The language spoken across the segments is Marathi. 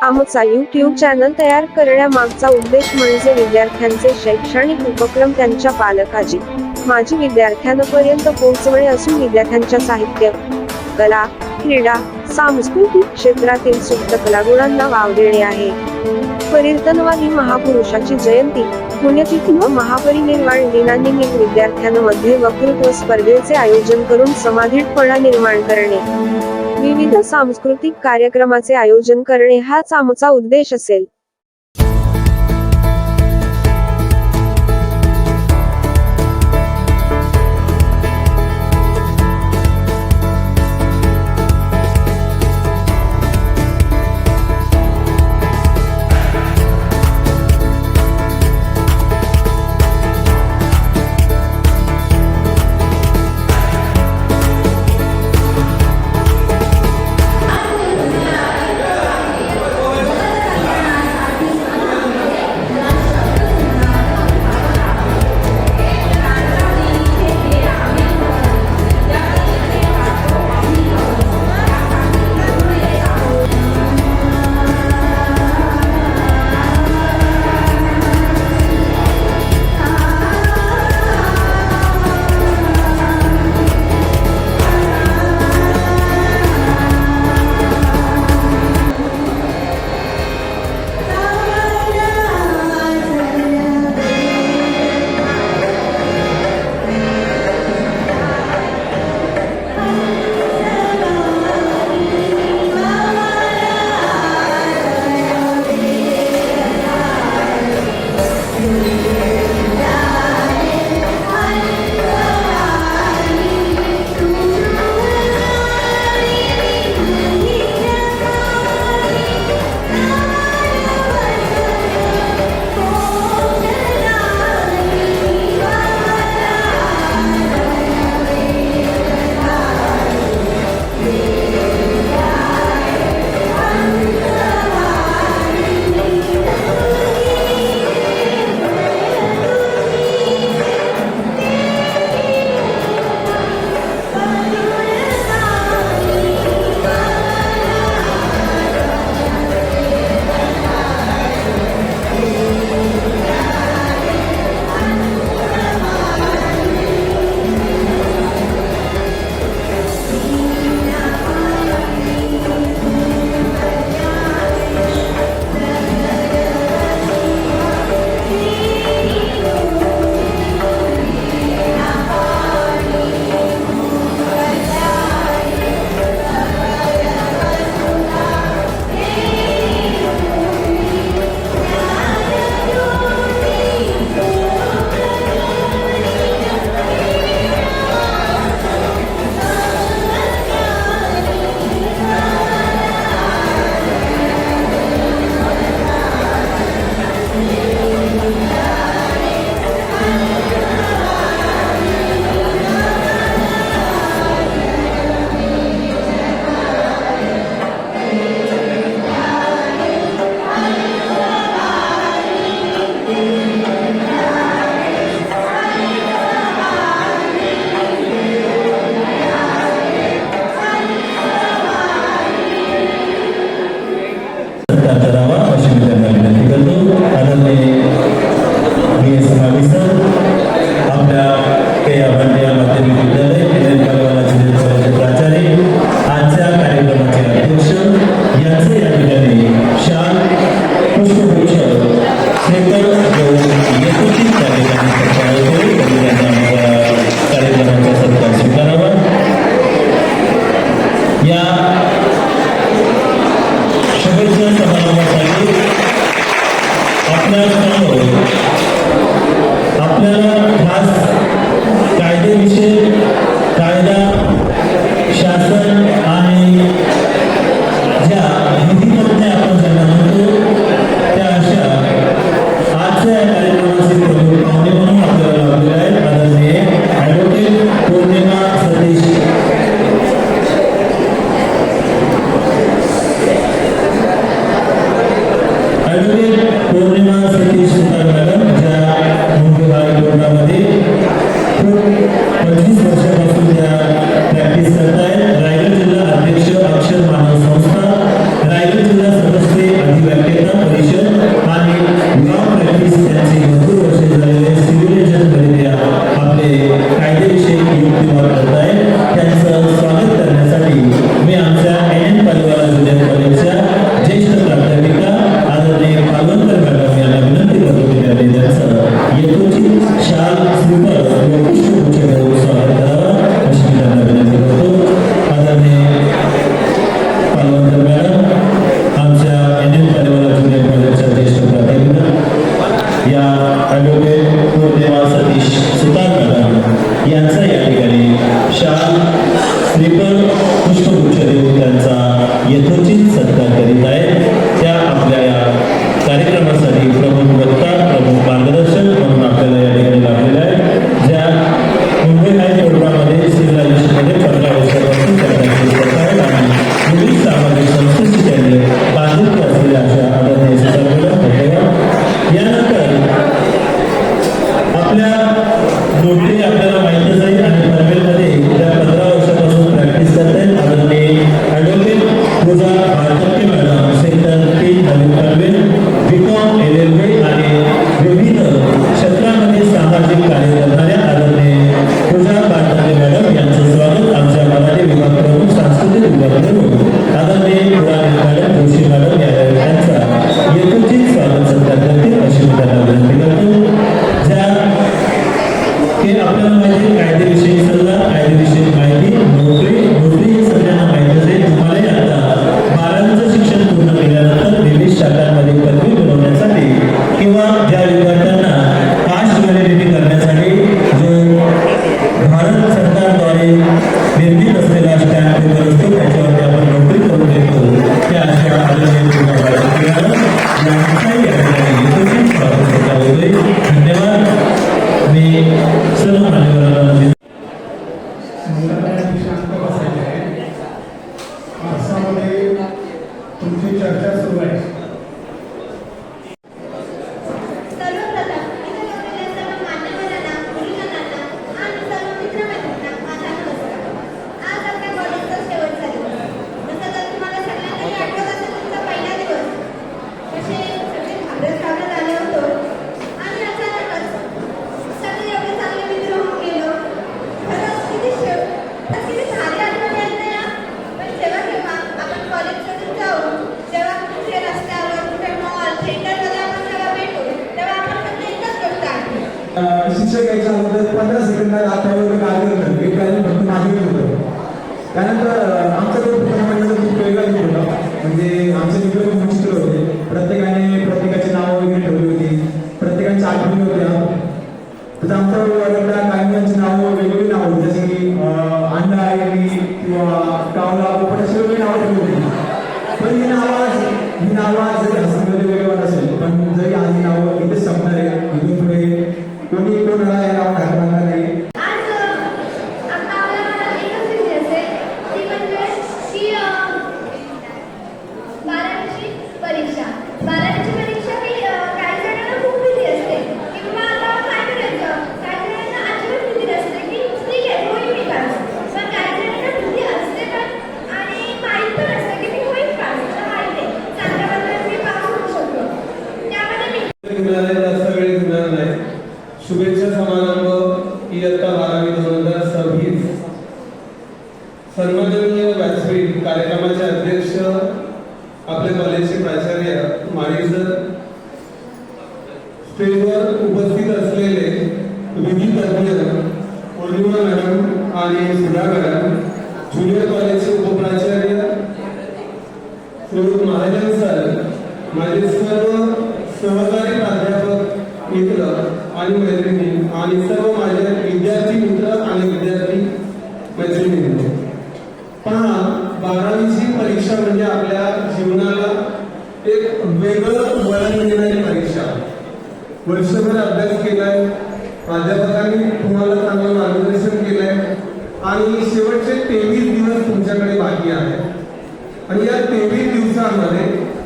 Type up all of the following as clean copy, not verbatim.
आमचा YouTube चॅनल तयार करण्यामागचा उद्देश म्हणजे विद्यार्थ्यांचे शैक्षणिक उपक्रम त्यांच्या पालकाची माजी विद्यार्थ्यांपर्यंत पोहोचवणे असून विद्यार्थ्यांच्या साहित्य, कला, क्रीडा, सांस्कृतिक क्षेत्रातील सुप्त कलागुणांना वाव देणे आहे. परिवर्तनवादी महापुरुषाची जयंती, पुण्यतिथी व महापरिनिर्वाण दिनानिमित्त विद्यार्थ्यांमध्ये वक्तृत्व स्पर्धेचे आयोजन करून समाधीटपणा निर्माण करणे, विविध सांस्कृतिक कार्यक्रमाचे आयोजन करणे हाच आमचा उद्देश असेल. प्रॅक्टिस करतायत. रायगड जिल्हा अध्यक्ष अक्षर मानव संस्था, रायगड जिल्हा सदस्य इंग्लिश शाखांमध्ये पदवी मिळवण्यासाठी किंवा ज्या विद्यार्थ्यांना कास्ट व्हॅलिडिटी करण्यासाठी जो भारत सरकारद्वारे निर्मित असलेला स्टॅम्प पेपर असतो त्याच्यावरती आपण नोकरी करून देतो त्या अशा धन्यवाद. मी सर्व मान्यवरांना तुमची चर्चा सुरू आहे. शिक्षक यायच्या अगोदर 15 सेकंदात आठवड्यावर काय करतात एक काही फक्त मागे होतं. त्यानंतर आमचा तो खूप वेगळा होता. म्हणजे आमचे मित्र खूप विचित्र होते. प्रत्येकाने प्रत्येकाची नावं वगैरे ठेवली होती. प्रत्येकाच्या आठवणी होत्या. तर आमच्या वर्गातल्या काही मुलांची नावं वेगवेगळी नावं होती. जसे की अंडा आयली किंवा कावला पोपट अशी वेगळी नावं ठेवली होती. पण ही नावं जरी हसमध्ये वेगळं असेल पण जरी आधी नावं इथे संपणार आहे इथून पुढे कोणी कोणाला या नाव घालणार नाही. शुभेच्छा समारंभ इयत्ता 12वी 2026 सन्माननीय व्यासपीठ कार्यक्रमाचे अध्यक्ष आपल्या कॉलेजचे प्राचार्य माळी सर, स्टेजवर उपस्थित असलेले विधी तज्ञ पौर्णिमा मॅडम आणि सुधा मॅडम, ज्युनियर कॉलेजचे उपप्राचार्य श्रीयुत महाजन सर, माझे सर्व सहकारी प्राध्यापक मित्र आणि मैत्रिणी आणि सर्व माझे विद्यार्थी मित्र आणि विद्यार्थी मैत्रिणी. पहा, 12वीची परीक्षा म्हणजे आपल्या जीवनाला एक वेगळं वळण देणारी परीक्षा. वर्षभर अभ्यास केलाय, प्राध्यापकांनी तुम्हाला चांगलं मार्गदर्शन केलंय आणि शेवटचे 23 दिवस तुमच्याकडे बाकी आहेत. आणि या 23 दिवसांमध्ये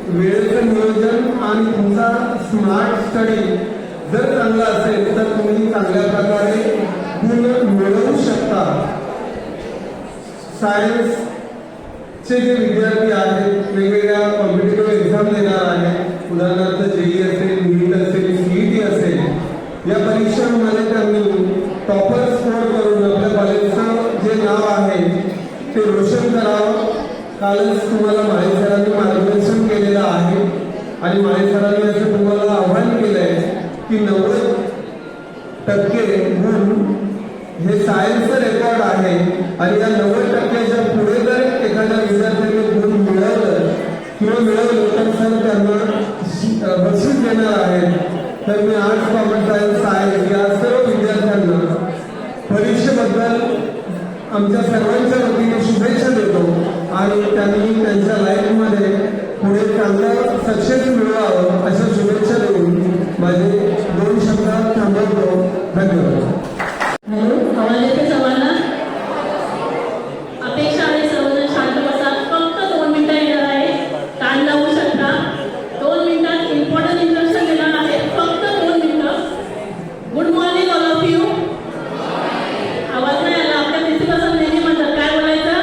वेळेचं नियोजन आणि तुमचा स्मार्ट स्टडी जर चांगला असेल तर तुम्ही चांगल्या प्रकारे गुण मिळवू शकता. सायन्सचे जे विद्यार्थी आहेत वेगवेगळ्या कॉम्पिटेटिव्ह एक्झाम देणार आहेत, उदाहरणार्थ जेई असेल, नीट असेल, सीईटी असेल, या परीक्षांमध्ये त्यांनी टॉपर स्कोर करून आपल्या कॉलेजचं जे नाव आहे ते रोशन करावं. कालच तुम्हाला माळी सरांनी मार्गदर्शन केलेलं आहे आणि माळी सरांनी असं तुम्हाला आव्हान केलंय की 90% गुण हे सायन्सचं रेकॉर्ड आहे आणि या 90%च्या पुढे जर एखाद्या विद्यार्थ्याने गुण मिळवलं किंवा मिळवलं तर सर त्यांना बक्षीस देणार आहेत. तर मी आर्ट्स, कॉमर्स, सायन्स या सर्व विद्यार्थ्यांना परीक्षेबद्दल आमच्या सर्वांच्या वतीने शुभेच्छा देतो आणि त्यांनी त्यांच्या लाईफमध्ये पुढे चांगलं सक्सेस मिळवावं अशा शुभेच्छा देऊन माझे 2 शब्द थांबवतो. धन्यवाद. हॅलो, आवाज येते सर्वांना? अपेक्षा आहे सर्वजण शांत बसा. फक्त 2 मिनिटं येणार आहे. कान लावू शकता. 2 मिनिटात इम्पॉर्टंट इंस्ट्रक्शन देणार आहे. फक्त 2 मिनिटं. Good morning all of you. आवाज नाही आला. आपल्या प्रिन्सिपल नेहमी म्हणतात काय बोलायचं?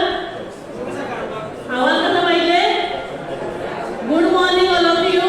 आवाज कसा पाहिजे? Good morning all of you.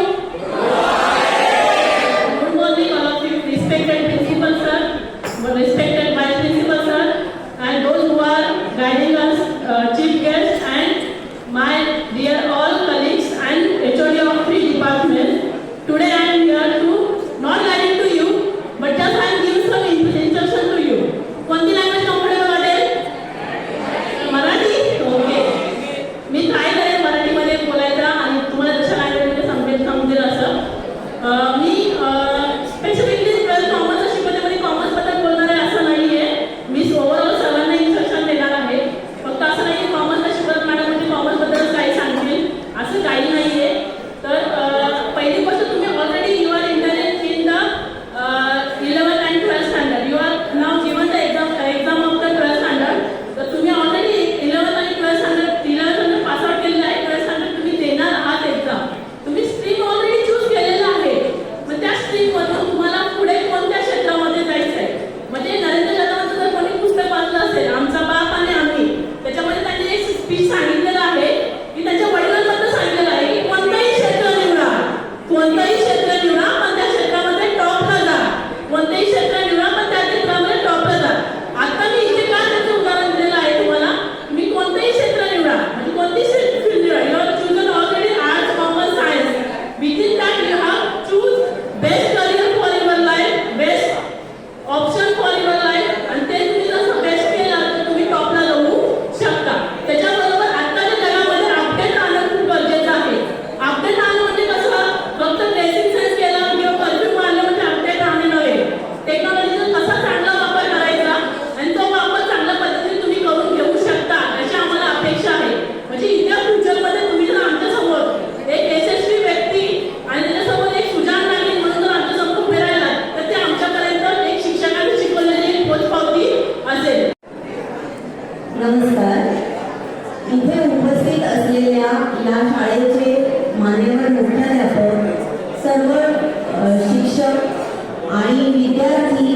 शिक्षक आणि विद्यार्थी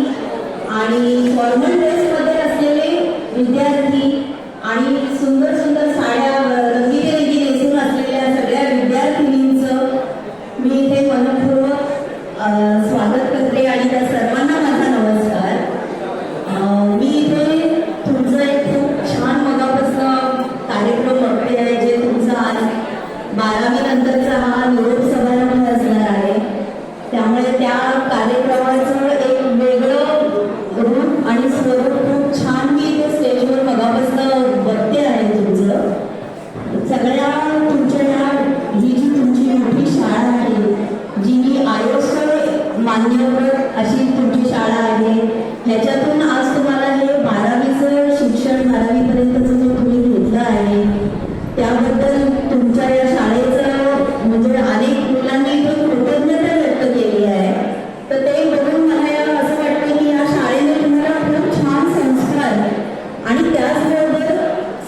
आणि फॉर्मल ड्रेसमध्ये असलेले विद्यार्थी आणि सुंदर सुंदर साड्या रंगीबेरंगी नेसून असलेल्या सगळ्या विद्यार्थिनींचं मी इथे मनपूर्वक स्वागत करते आणि त्या सर्वांना माझा नमस्कार. मी इथे तुमचं एक खूप छान मगापासून कार्यक्रम बघते आहे, जे तुमचा आज 12वी नंतरचा हा निरोप समारंभ असणार आहे. त्यामुळे त्या कार्यक्रमाचं एक वेगळं रूप आणि स्वरूप खूप छान मी इथे स्टेजवर मगापासून बघते आहे. तुमचं सगळ्या तुमच्या ही जी तुमची मोठी शाळा आहे, जी आयोजक मान्यवर अशी तुमची शाळा आहे, ह्याच्यातून आज तुम्हाला हे 12वीचं शिक्षण 12वीपर्यंतचं जे तुम्ही घेतलं आहे त्याबद्दल तुमच्या या शाळेचं म्हणजे अनेक मुलांनी इथं कृतज्ञता व्यक्त केली आहे. तर ते बघून मला असं वाटतं की या शाळेने तुम्हाला खूप छान संस्कार आणि त्याचबरोबर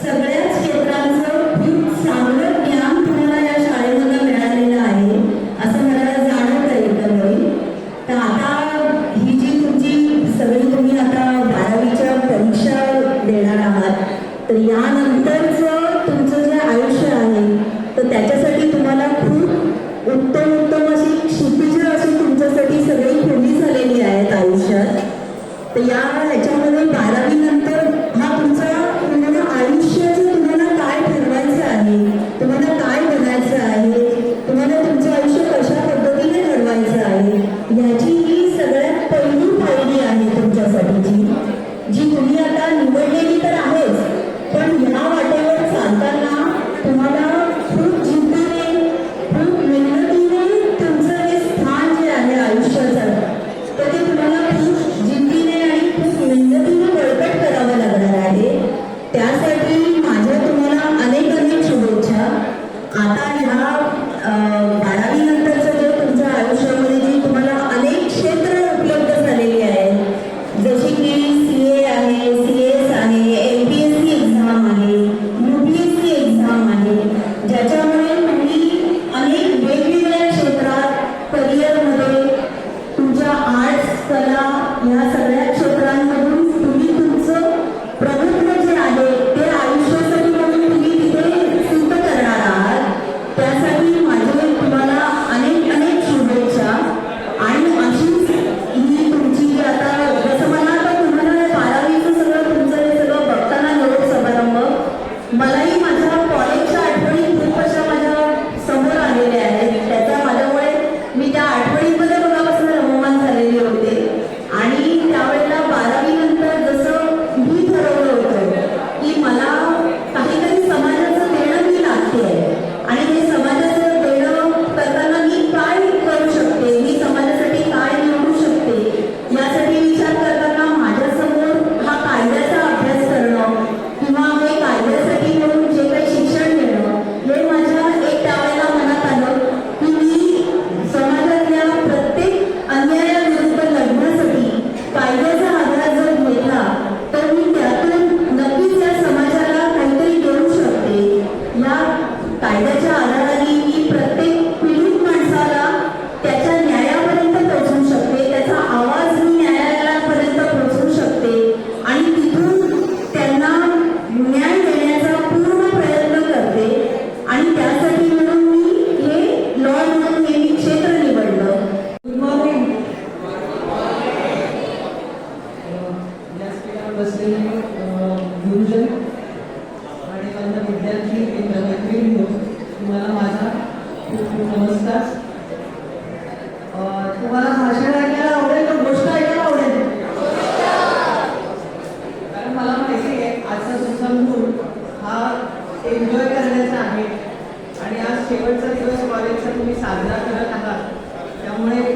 सगळ्याच क्षेत्रांचं खूप चांगलं ज्ञान तुम्हाला या शाळेमधून मिळालेलं आहे असं मला जाणवतं एकंदरीत. तर आता ही जी तुमची सगळी तुम्ही आता 12वीच्या परीक्षा देणार आहात, तर यानंतरचं तुमचं जे आयुष्य आहे तर त्याच्यासाठी तुम्हाला खूप उत्तम उत्तम अशी क्षितिज अशी तुमच्यासाठी सगळी खुली झालेली आहेत आयुष्यात. तर या ह्याच्यामध्ये 12वी नंतर हा तुमचा तुम्हाला आयुष्याचं तुम्हाला काय ठरवायचं आहे, तुम्हाला काय बनायचं आहे, तुम्हाला तुमचं आयुष्य कशा पद्धतीने घडवायचं आहे, ह्याची ही सगळ्यात पहिली पायरी आहे तुमच्यासाठीची, जी तुम्ही आता निवडलेली तर आहेच, पण ह्या वाटेवर चालताना तुम्हाला खूप जिद्दीने खूप मेहनतीने तुमचं हे स्थान जे आहे आयुष्याचं तर ते तुम्हाला खूप जिद्दीने आणि खूप मेहनतीने बळकट करावं लागणार आहे. त्यासाठी माझ्या तुम्हाला अनेक अनेक शुभेच्छा. आता ह्या 12वी नंतरचं जे तुमच्या आयुष्यामध्ये जी तुम्हाला अनेक क्षेत्र उपलब्ध झालेली आहेत, जशी की CA आहे, CS आहे, MPSC एक्झाम आहे, UPSC एक्झाम आहे, ज्याच्यामुळे तुम्ही अनेक वेगवेगळ्या क्षेत्रात करिअरमध्ये तुमच्या आर्ट्स कला ह्या सगळ्या क्षेत्रांमधून तुम्ही तुमचं प्रभुत्व जे आहे ते आयुष्यासाठी म्हणून तुम्ही तिथे सिद्ध करणार आहात. त्यासाठी माझे तुम्हाला अनेक अनेक शुभेच्छा. आणि अशीच ही तुमची जी आता जसं मला आता तुम्हाला 12वीचं सगळं तुमचं हे सगळं बघताना निरोप समारंभ मलाही माझ्या कॉलेजच्या आठवणी खूप अशा माझ्या समोर आलेल्या आहेत. त्याचा माझ्यामुळे मी त्या आठवणींमध्ये बघापासून रममाण झालेले होते. आणि त्यावेळेला 12वी नंतर जसं मी ठरवलं होतं की मला काहीतरी समाजाचं देणं मी लागते आणि हे समाजाचं देणं करताना मी काय करू शकते, मी समाजासाठी काय निवडू शकते, यासाठी विचार करताना माझ्यासमोर हा कायद्याचा अभ्यास करणं किंवा हे कायद्यासाठी म्हणून जे काही शिक्षण घेणं हे माझ्या एक त्यावेळेला मनात आलं की मी समाजातल्या प्रत्येक अन्यायाविरुद्ध लढण्यासाठी कायद्याचा आधार जर घेतला तर मी त्यातून नक्कीच या समाजाला काहीतरी देऊ शकते. या कायद्याच्या आधाराने मी प्रत्येक पीडित माणसाला त्याच्या न्यायापर्यंत पोहोचवू शकते, त्याचा आवाज मी न्यायालयापर्यंत पोहोचवू शकते आणि तिथून त्यांना न्याय देण्याचा पूर्ण प्रयत्न करते. आणि त्यासाठी म्हणून मी हे लॉ म्हणून हे मी क्षेत्र निवडलं. Good morning. बसलेले गुरुजन आणि माझा विद्यार्थी मित्रमैत्रिणी, तुम्हाला माझा खूप खूप नमस्कार. तुम्हाला भाषण ऐकायला आवडेल का गोष्ट ऐकायला आवडेल? कारण मला माहिती आहे आजचा तुमचा मूड हा एन्जॉय करण्याचा आहे आणि आज शेवटचा दिवस कॉलेजचा तुम्ही साजरा करत आहात. त्यामुळे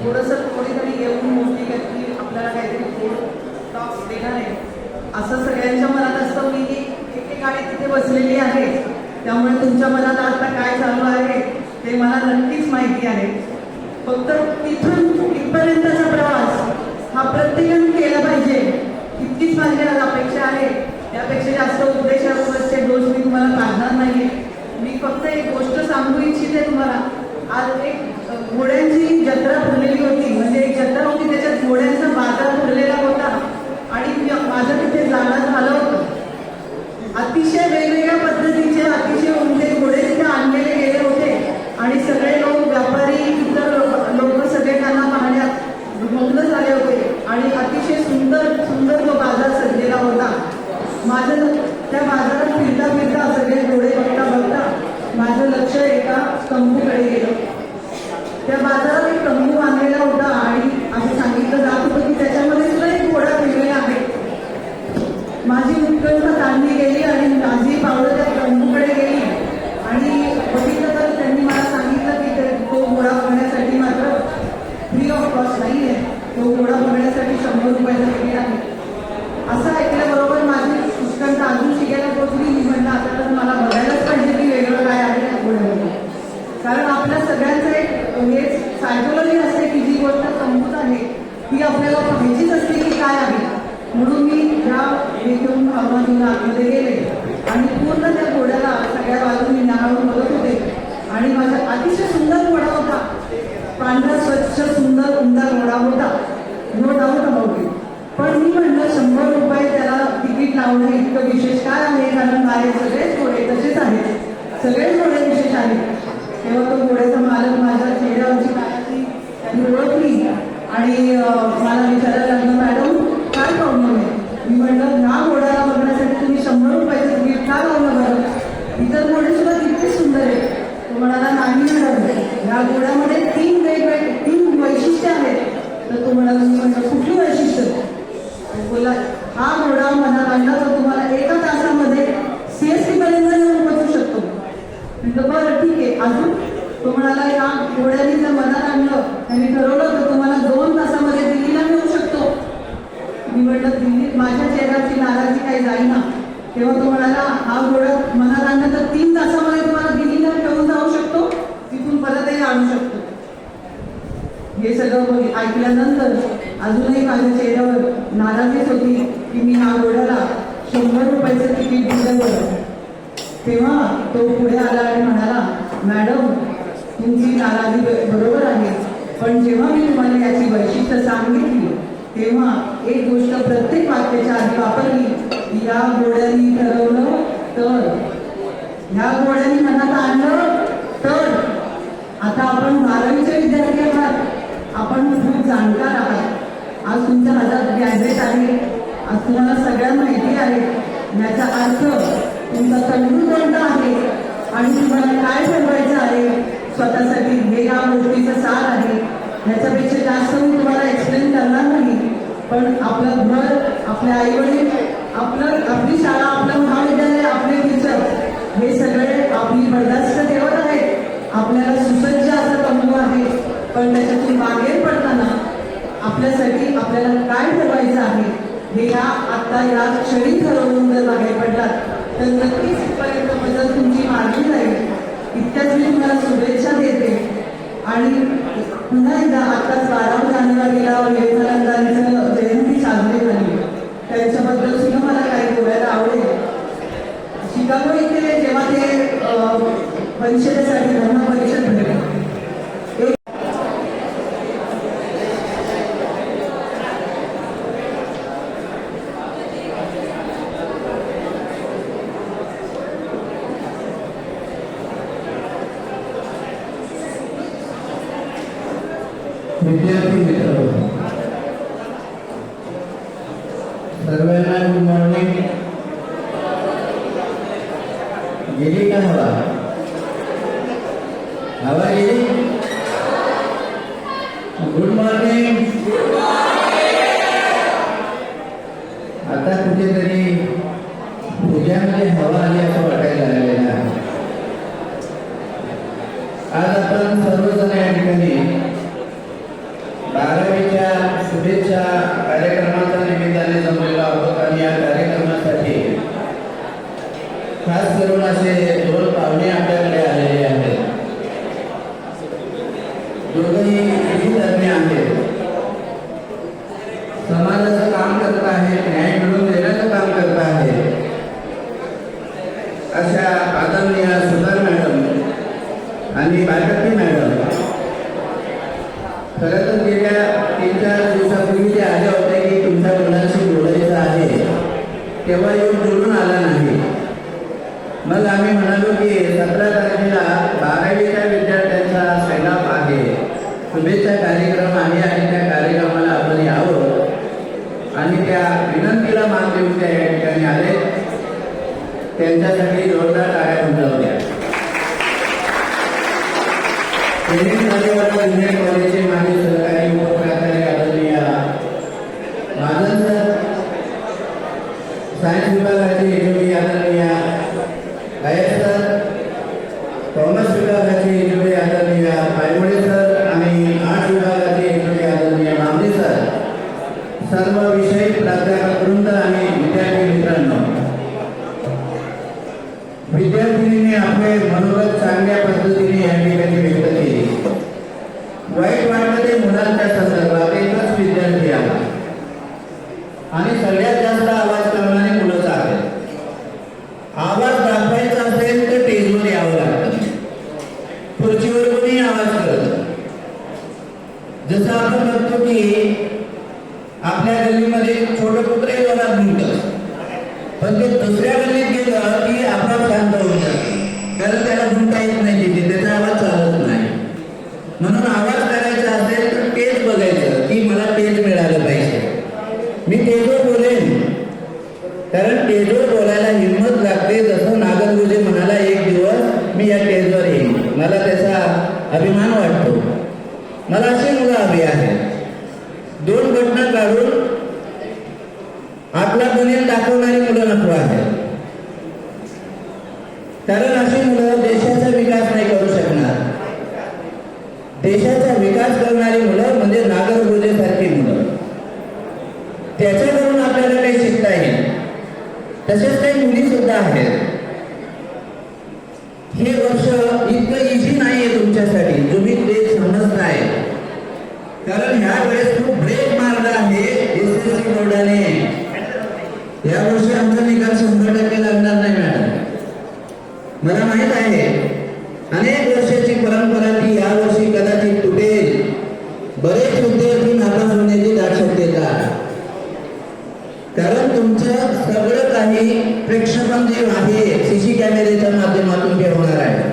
थोडंसं कोणीतरी येऊन मोठी व्यक्ती आपल्याला काहीतरी टॉक्स देणार आहे असं सगळ्यांच्या मनात असतं. मी एकेकाळी तिथे बसलेली आहे, त्यामुळे तुमच्या मनात आता काय चालू आहे ते मला नक्कीच माहिती आहे. फक्त तिथून इथपर्यंतचा प्रवास हा प्रत्येकाने केला पाहिजे इतकीच माझी आज अपेक्षा आहे. त्यापेक्षा जास्त उद्देशाचे डोस मी तुम्हाला काढणार नाही. मी फक्त एक गोष्ट सांगू इच्छिते तुम्हाला. आज एक घोड्यांची जत्रा भरलेली होती. त्या बाजारात एक तंबू बांधलेला होता आणि असं सांगितलं जात होतं की त्याच्यामध्ये सुद्धा एक घोडा ठेवलेला आहे. माझी उत्कंठा ताणली गेली आणि माझी पावलं त्या तंबूकडे गेली आणि बघितलं तर त्यांनी मला सांगितलं की तो घोडा बघण्यासाठी मात्र फ्री ऑफ कॉस्ट नाही आहे, तो घोडा बघण्यासाठी 100 रुपयाचं तिकीट आहे. असं ऐकल्याबरोबर माझी उत्कंठा अजून शिकायला पोहोचली. मी म्हणलं आता तर मला बघायलाच पाहिजे की वेगळं काय आहे त्या घोड्यामध्ये. कारण आपल्या सगळ्यांचं एक हेच सायकोलॉजी असते की जी गोष्ट तंबूत आहे ती आपल्याला पाहायचीच असते की काय आहे. म्हणून मी ह्या घेऊन भावना आतमध्ये गेले आणि पूर्ण त्या घोड्याला सगळ्या बाजूंनी न्याहाळून बघत होते आणि माझा अतिशय सुंदर घोडा होता. पांढरा स्वच्छ सुंदर उमदा घोडा होता, नो डाऊट अबाउट इट. पण मी म्हणलं 100 रुपये त्याला तिकीट लावणं इतकं विशेष काय आहे, कारण बाहेर सगळेच घोडे तसेच आहेत, सगळेच घोडे विशेष आहेत. तेव्हा तो घोड्याचा मालक माझ्या चेहऱ्यावरची काळजी त्यांनी ओळखली आणि मला विचारायला लागलं, मॅडम काय प्रॉब्लेम आहे? मी म्हणलं ह्या घोड्याला बघण्यासाठी तुम्ही 100 रुपयाचं तिकीट का लावलं बरं? इतर घोडे सुद्धा किती सुंदर आहे. तो म्हणाला नाही मॅडम, ह्या घोड्यामध्ये 3 वैशिष्ट्य आहेत. तर तो म्हणाला, मी म्हणलं कुठली वैशिष्ट्य? बोला हा घोडा मनात आणला तर तुम्हाला 1 तासामध्ये CST पर्यंत येऊन पोहोचू शकतो. म्हटलं बरं ठीक आहे, अजून? तो म्हणाला या घोड्याने जर मनात आणलं, त्यांनी ठरवलं तर तुम्हाला 2 तासामध्ये दिल्लीला मिळू शकतो. मी म्हटलं दिल्लीत माझ्या चेहऱ्याची नाराजी काही जाईना. तेव्हा तो म्हणाला हा घोडा मनात आणलं तर 3 तासामध्ये तुम्हाला दिल्लीला ठेवून जाऊ शकतो, तिथून परतही आणू शकतो. हे सगळं ऐकल्यानंतर अजूनही माझ्या चेहऱ्यावर नाराजीच होती की मी ह्या घोड्याला 100 रुपयाचं तिकीट दिलं. तेव्हा तो पुढे आला आणि म्हणाला, मॅडम तुमची नाराजी बरोबर आहे, पण जेव्हा मी तुम्हाला याची वैशिष्ट्य सांगितली तेव्हा एक गोष्ट प्रत्येक वाक्याच्या आधी वापरली की या घोड्यांनी ठरवलं तर, ह्या घोड्यांनी मनात आणलं तर. आता आपण 12वीचे विद्यार्थी आहात, आपण खूप जाणकार आहात. आज तुमच्या हातात गॅजेट आहे, आज तुम्हाला सगळ्या माहिती आहे. याचा अर्थ तुमचा तंडू कोणता आहे आणि तुम्हाला काय ठरवायचं आहे स्वतःसाठी, हे या गोष्टीचं सार आहे. ह्याच्यापेक्षा जास्त मी तुम्हाला एक्सप्लेन करणार नाही. पण आपलं घर, आपले आईवडील, आपली शाळा, आपलं महाविद्यालय, आपले टीचर हे सगळे आपली बर्दाश्त ठेवत आहेत. आपल्याला सुसज्ज असं तंबू आहे, पण त्याच्यातून बाहेर पडताना आपल्यासाठी आपल्याला काय ठरवायचं आहे हे आता या क्षणी ठरवून जर बाहेर पडलात तर नक्कीच इथपर्यंत बदल तुमची मार्गी जाईल. इतक्याच मी तुम्हाला शुभेच्छा देते. आणि पुन्हा एकदा आताच 12 जानेवारीला विवेकानंदांचं जयंती साजरी झाली, त्यांच्याबद्दल सुद्धा मला काही बोलायला आवडेल. शिकागो इथे जेव्हा ते परिषदेसाठी धर्म परिषद भरली, विद्यार्थी मित्र सर्वांना गुड मॉर्निंग. गेली का हवा? हवा गेली? Good morning. आता कुठेतरी पूजामध्ये हवा आली असं वाटायला लागलेलं आहे. आज आपण सर्वजण या ठिकाणी 12वीच्या शुभेच्छा कार्यक्रमाच्या निमित्ताने जमलेलो आहोत आणि या कार्यक्रमासाठी खास करून असे 2 पाहुणे आपल्याकडे आलेले आहेत. दोघंही विधितज्ञ आहेत, समाजाचं काम करत आहेत, न्याय मिळवून देण्याचं काम करत आहेत. अशा आदरणीय सुधार मॅडम आणि बायकटी मॅडम खरं तर गेल्या 3-4 दिवसापूर्वी ते आले होते की तुमच्या मुलांशी बोलायचं आहे, तेव्हा येऊन बोलून आला नाही. मग आम्ही म्हणालो की 17 तारखेला 12वीच्या विद्यार्थ्यांचा सैलाप आहे, शुभेच्छा कार्यक्रम आहे आणि त्या कार्यक्रमाला आपण यावं आणि त्या विनंतीला मान देऊन त्या या ठिकाणी आले. त्यांच्यासाठी जोरदार टाळ्या उमटवल्या. ज्युनियर कॉलेजचे माजी सहकारी उपप्राचार्य आदरणीय महाजन सर, सायन्स विभागाचे एचओडी आदरणीय गायक सर, कॉमर्स विभागाचे एचओडी आदरणीय पायगोडे सर आणि आर्ट्स विभागाचे एचओडी आदरणीय मामले सर, सर्व विषय प्राध्यापक वृंद आणि विद्यार्थी मित्रांनो, विद्यार्थिनीने आपले मनोगत चांगल्या पद्धतीने या ठिकाणी व्यक्त केले. वाईट वाटलं ते मुलांच्या संदर्भात एकच विद्यार्थी आला आणि सगळ्यात जास्त आवाज करणारे मुलंच आहेत. आवाज दाखवायचा असेल तर स्टेजवर यावं लागतं, खुर्चीवर कोणी आवाज करत. जसं आपण बघतो की आपल्या गल्लीमध्ये छोटं कुत्रे जोरात भुंकतं, पण ते दुसऱ्या गल्लीत गेलं की आपोआप शांत होऊन जातं, कारण त्याला भुंकता येत नाही, तिथे त्याचा आवाज चालत नाही. म्हणून आवाज करायचा असेल तर तेच बघायचं की मला तेच मिळालं पाहिजे. मी तेजवर बोलेन, कारण तेजवर बोलायला हिंमत लागते. जसं नागरगोजे म्हणाला, एक दिवस मी या स्टेजवर येईन, मला त्याचा अभिमान वाटतो. मला अशी मुलं हवी आहेत, 2 बटणं काढून आपला बनेल दाखवणारी मुलं नको आहेत. कारण अशी मुलं देशाचा विकास नाही करू शकणार. देशाचा विकास करणारी मुलं म्हणजे नागरगोजे सारखी मुलं, त्याच्याकडून आपल्याला काही शिकता येईल. तसेच काही मुली सुद्धा आहेत. हे वर्ष इतकं इझी नाहीये तुमच्यासाठी, तुम्ही ते समजताय, कारण ह्या वेळेस खूप ब्रेक मारला आहे एसएससी बोर्डाने. या वर्षी आमचा निकाल 100% लागणार नाही मॅडम, मला माहित आहे. अनेक वर्षाची परंपरा ती या वर्षी कदाचित तुटेल. बरेच विद्यार्थी नापास होण्याची दाट शक्यता आहे, कारण तुमचं सगळं काही प्रेक्षेपण जे आहे सीसी कॅमेऱ्याच्या माध्यमातून ठेवणार आहे.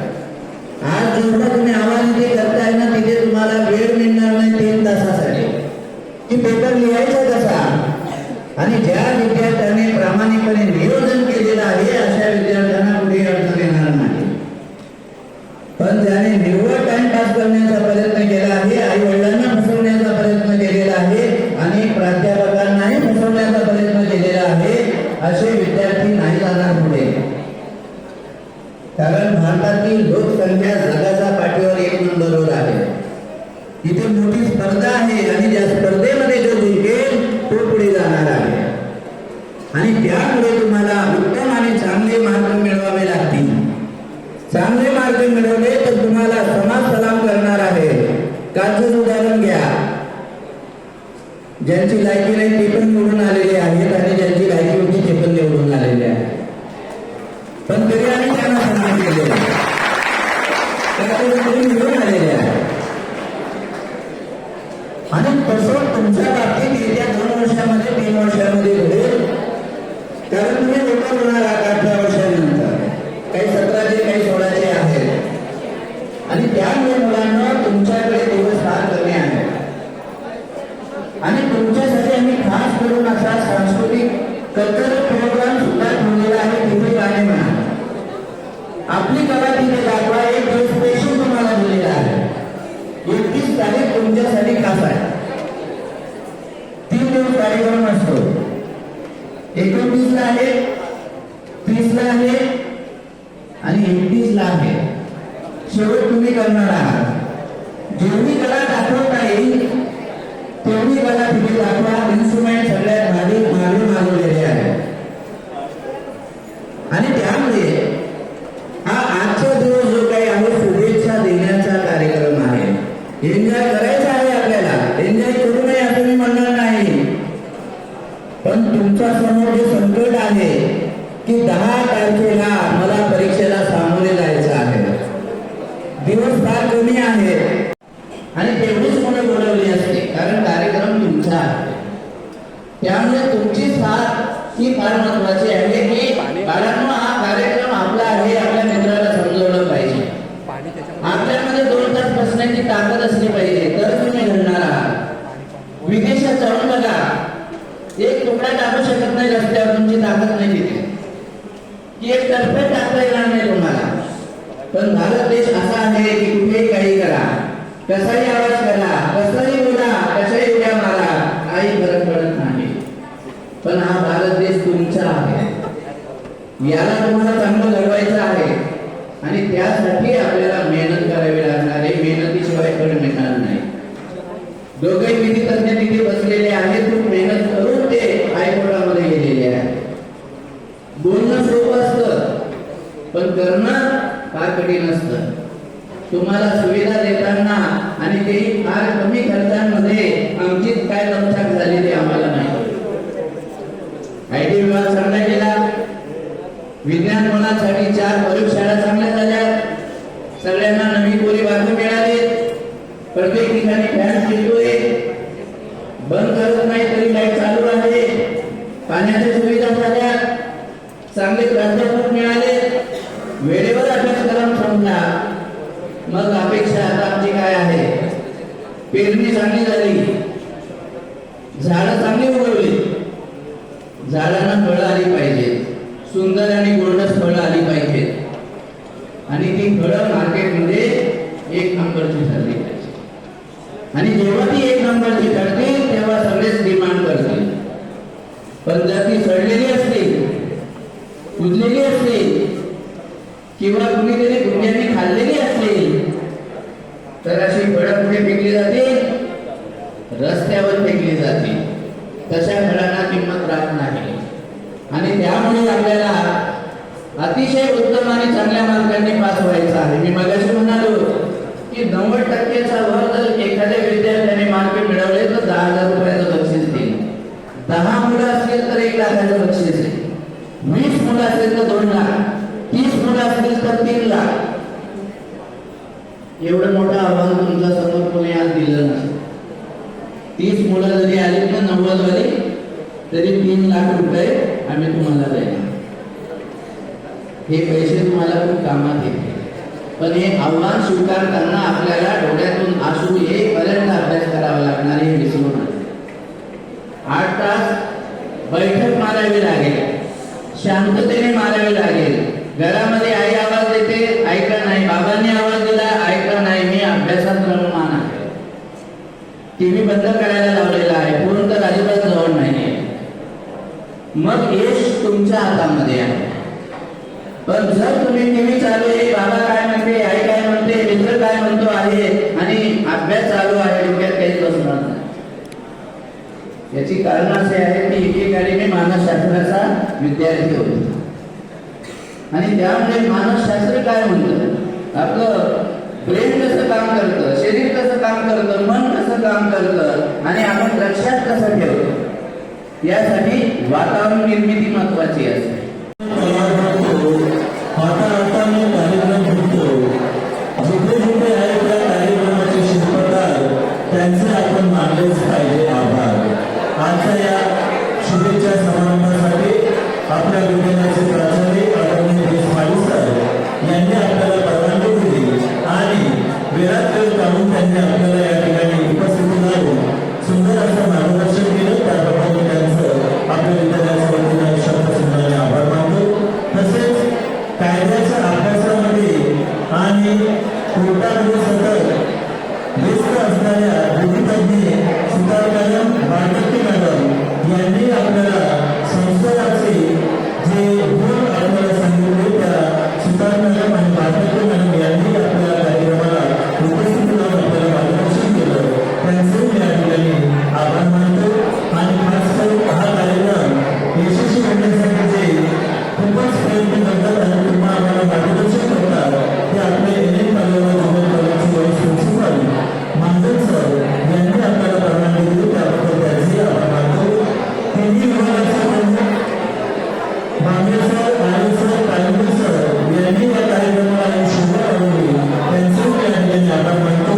आज जेव्हा तुम्ही आवाज इथे करताय ना, तिथे तुम्हाला वेळ मिळणार नाही 3 तासासाठी की पेपर लिहायचा कसा. आणि ज्या विद्यार्थ्याने प्रामाणिकपणे नियोजन केलेलं आहे अशा विद्यार्थ्यांना पुढे अडचण येणार नाही. पण ज्याने निव्वळ टाइमपास करण्याचा प्रयत्न केला आहे, आई वडिलांना फसवण्याचा प्रयत्न केलेला आहे आणि प्राध्यापकांनाही फसवण्याचा प्रयत्न केलेला आहे, असे विद्यार्थी नाही जाणार पुढे. कारण भारतातील लोकसंख्या जगाच्या पाठीवर 1 नंबरवर आहे. इथे मोठी स्पर्धा आहे आणि त्या स्पर्धेमध्ये जो जिंकेल तो पुढे जाणार आहे. आणि त्यामुळे तुम्हाला उत्तम आणि चांगले मार्क मिळवावे लागतील. चांगले मार्क मिळवले तर तुम्हाला समाज सलाम करणार आहे. कालचं उदाहरण घ्या, ज्यांची लायकी नाही ते पण निवडून आलेले आहेत आणि ज्यांची लायकी होती ते पण निवडून आलेले आहेत, पण तरी आम्ही त्यांना सन्मान केलेला निवडून आलेले आहेत. आणि तसं तुमच्या बाबतीत येत्या 2 वर्षामध्ये 3 वर्षामध्ये घडेल, कारण तुम्ही मोठा होणार आहात 18 वर्षानंतर. काही 17चे काही 16चे आहेत आणि त्यामुळे मुलांना तुमच्याकडे दिवस फार कमी आहे. आणि तुमच्यासाठी आम्ही खास करून असा सांस्कृतिक कल्चरल प्रोग्राम सुद्धा ठेवलेला आहे. तिथे गाणे म्हणा, आपली कला तिथे दाखवा. एक दिवस स्पेशल तुम्हाला दिलेला आहे. 31 तारीख तुमच्यासाठी खास आहे. 3 दिवस कार्यक्रम असतो. 29ला आहे, 30ला आहे आणि 31ला आहे. शेवट तुम्ही करणार आहात. जेवढी कला दाखवता येईल तेवढी कला तिथे दाखवा. इन्स्ट्रुमेंट सगळ्यात भारी मागवलेले आहे. आणि त्यामुळे हा आजचा दिवस जो काही आहे शुभेच्छा देण्याचा कार्यक्रम आहे. एन्जॉय करायचा आहे आपल्याला, एन्जॉय करू नये असं मी म्हणणार नाही, पण तुमच्या समोर जे संकट आहे की 10 तारखेला मला परीक्षेला सामोरे जायचं आहे. दिवस फार कमी आहे आणि तेवढीच मुलं बोलवली असते, कारण कार्यक्रम तुमचा आहे. त्यामुळे तुमची साथ ही फार महत्वाची आहे की बाळांनो हा कार्यक्रम आपला आहे, आपल्या मित्राला समजवलं पाहिजे. आपल्यामध्ये 2 तास बसण्याची ताकद असली पाहिजे, तर तुम्ही घडणार आहात. विदेशात जाऊन बघा, एक तुकडा टाकू शकत नाही रस्त्यावर, तुमची ताकद नाही तिथे की एक टप्पे टाकता येणार नाही तुम्हाला. पण भारत देश असा आहे की कुठेही काही करा, कसाही आवाज करा, कसाही बोला, कशाही उड्या मारा, काही फरक पडत नाही. पण हा भारत देश तुमचा आहे, याला तुम्हाला चांगलं घडवायचं आहे आणि त्यासाठी आपल्याला मेहनत करावी लागणार आहे. मेहनतीशिवाय फळ मिळणार नाही. दोघे विधी तज्ञ तिथे बसलेले आहेत, खूप मेहनत करून ते हायकोर्टामध्ये गेलेले आहेत. बोलणं सोपं असतं पण करणं फार कठीण असतं. तुम्हाला सुविधा देताना आणि तेही फार कमी खर्चांमध्ये आमचीच काय दमछाक झाली ते आम्हाला नाही. आयटी विभाग चांगला गेला, विज्ञान मुलांसाठी 4 प्रयोगशाळा चांगल्या झाल्या, सगळ्यांना नवी कोरी बातमी मिळाली, प्रत्येक ठिकाणी फॅन फिरतोय, बंद करत नाही तरी लाईट चालू आहे, पाण्याच्या सुविधा झाल्या, चांगले प्राध्यापक मिळाले, वेळेवर अभ्यासक्रम संपला. मग अपेक्षा आता आमची काय आहे? पेरणी चांगली झाली, झाडं चांगली उगवली, झाडांना फळं आली पाहिजेत, सुंदर आणि गोंडस फळं आली पाहिजेत आणि ती फळं मार्केटमध्ये 1 नंबरची ठरली पाहिजे. आणि जेव्हा ती 1 नंबरची ठरते तेव्हा सगळेच डिमांड करतील. पण जर ती सडलेली असते, कुजलेली असते किंवा कुणीतरी गुंड्यांनी खाल्लेली असेल तर अशी फळं कुठे फेकली जाते? रस्त्यावर फेकली जाते. तशा फळांना किंमत राहत नाही. आणि त्यामुळे आपल्याला अतिशय उत्तम आणि चांगल्या मार्गाने पास व्हायचं आहे. मी मगाशी म्हणालो की 90% वर जर एखाद्या विद्यार्थ्याने मार्क मिळवले तर 10,000 रुपयाचं बक्षीस देईल. 10 मुलं असतील तर 1 लाखाचं बक्षीस आहे. 20 मुलं असेल तर 2 लाख, 30 मुलं असतील तर 3 लाख. एवढं मोठं आव्हान तुमच्या समोर कोणी आज दिलं नाही. 30 मुलं जरी आली तर 90 वाली तरी 3 लाख रुपये आम्ही तुम्हाला देणार. हे पैसे तुम्हाला खूप कामात येतील. पण हे आव्हान स्वीकारताना आपल्याला डोळ्यातून आसू येईपर्यंत अभ्यास करावा लागणार, हे विसरू नका. 8 तास बैठक मारावी लागेल, शांततेने मारावी लागेल. घरामध्ये आई आवाज देते, ऐकलं नाही, बाबांनी आवाज दिला, ऐकलं नाही, मी अभ्यासात रममान आहे. टीव्ही बंद करायला लावलेला आहे, फोन तर अजिबात जवळ नाही. मग यश तुमच्या हातामध्ये आहे. पण जर तुम्ही टीव्ही चालू आहे, बाबा काय म्हणते, आई काय म्हणते, मित्र काय म्हणतो आहे आणि अभ्यास चालू आहे, डोक्यात काहीच बसणार नाही. याची कारण असे आहे की एकेकाळी मी मानसशास्त्राचा विद्यार्थी होतो आणि त्यामुळे मानसशास्त्र काय म्हणतं, आपलं ब्रेन कसं काम करतं, शरीर कसं काम करतं, मन कसं काम करतं आणि आपण लक्षात कसं ठेवतो, यासाठी वातावरण निर्मिती महत्वाची असते. आता मी कार्यक्रम घेतो, जिथे जिथे आहे त्या कार्यक्रमाचे शिल्पकार त्यांचे आपण मानलेच पाहिजे आभार. आजच्या या शुभेच्छा समारंभासाठी आपल्या विद्यालयाचे प्राचार्य आदरणीय देशपांडे सर यांनी आपल्याला परवानगी दिली आणि वेळात वेळ काढून त्यांनी आपल्याला या ठिकाणी उपस्थिती लावून सुंदर असं मार्गदर्शन केलं. त्याप्रमाणे त्यांचं आपल्या विद्यालयाच्या वतीने शब्दसुंदराने आभार मानतो. तसेच कायद्याच्या अभ्यासामध्ये आणि कोर्टामध्ये सतत व्यस्त असणाऱ्या विधितज्ञ सुधारकायम बाळगट्टी मॅडम यांनी आपल्याला संस्काराचे जे गुण आपल्याला सांगितले त्या सुधार मॅडम आणि बाळगट्टी मॅडम यांनी आपल्या कार्यक्रमाला उपस्थित राहून आपल्याला मार्गदर्शन केलं. त्यांचे मी या ठिकाणी आभार मानतो. आणि खास करून हा कार्यक्रम यशस्वी करण्यासाठी जे खूपच प्रयत्न करतात आणि तुम्हाला आम्हाला मार्गदर्शन करतात ते आपले NN कॉलेजचे वाईस प्रिन्सिपल मांजर सर यांनी आपल्याला परवानगी दिली, त्याबद्दल त्यांचे आभार मानतो. तिन्ही विभागाचे मांजर सर, आळे सर, काळुंगे सर यांनी या कार्यक्रमाला शुभेच्छा दिली, त्यांचे मी या ठिकाणी आभार मानतो.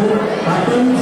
आपण